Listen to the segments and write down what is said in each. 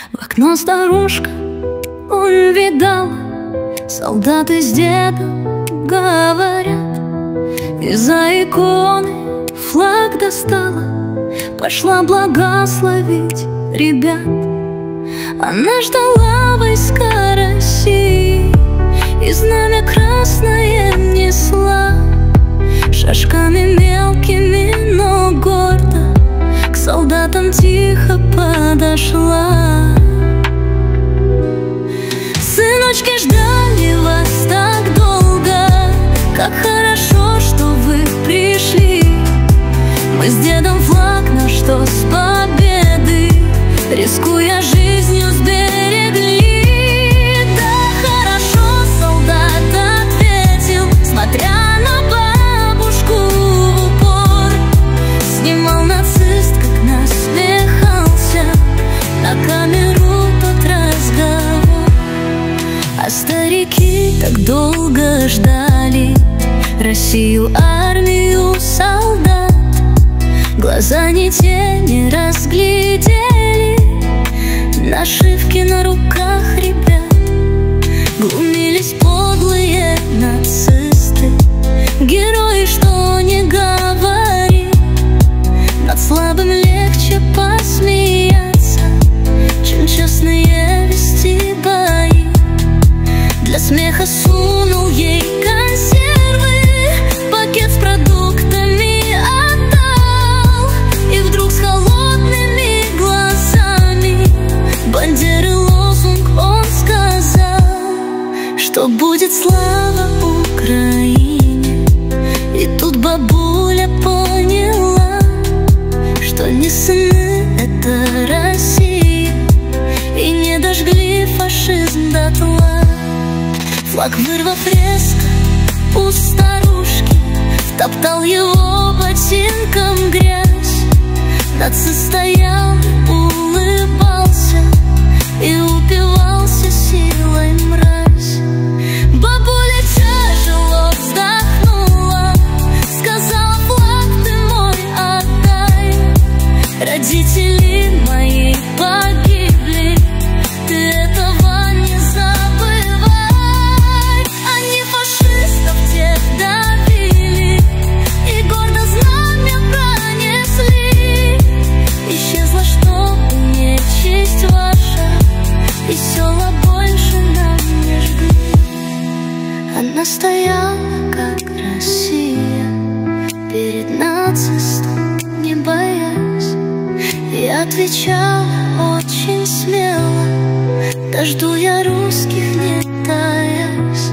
В окно старушка увидала, солдаты с дедом говорят. Из-за иконы флаг достала, пошла благословить ребят. Она ждала войска России и знамя красное несла. Шажками мелкими, но гордо к солдатам тихо подошла. Сыночки, ждали вас так долго, как хорошо, что вы пришли. Мы с дедом флаг наш, что с победы, рискуя жизнью, сберегли. Да, хорошо, солдат ответил, смотря на бабушку в упор. Снимал нацист, как насмехался, на камеру тот разговор. А старики так долго ждали Россию, армию, солдат. Глаза не те не разглядели нашивки на руках ребят. Глумились подлые нацисты, герои, что не говори. Над слабым легче посмеяться, чем честные вести бои. Для смеха сунул ей консервы, пакет с продуктами отдал. И вдруг с холодными глазами бандеры лозунг он сказал, что будет слава Украине. И тут бабуля поняла, что не сыны — это Россия, и не дожгли фашизм дотла. Флаг, вырвав резко у старушки, втоптал его ботинком грязь. Нацист стоял, улыбался и упивался силой мразь. Бабуля тяжело вздохнула, сказала: флаг ты мой отдай. Родители мои погибли, ты этого не забывай. Они фашистов тех давили и гордо знамя пронесли. Исчезла, чтобы нечисть ваша, и села больше нам не жгли. Она стояла, как Россия, перед нацистом не боясь, и отвечала очень смело: да жду я русских, не таясь.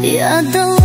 И отдала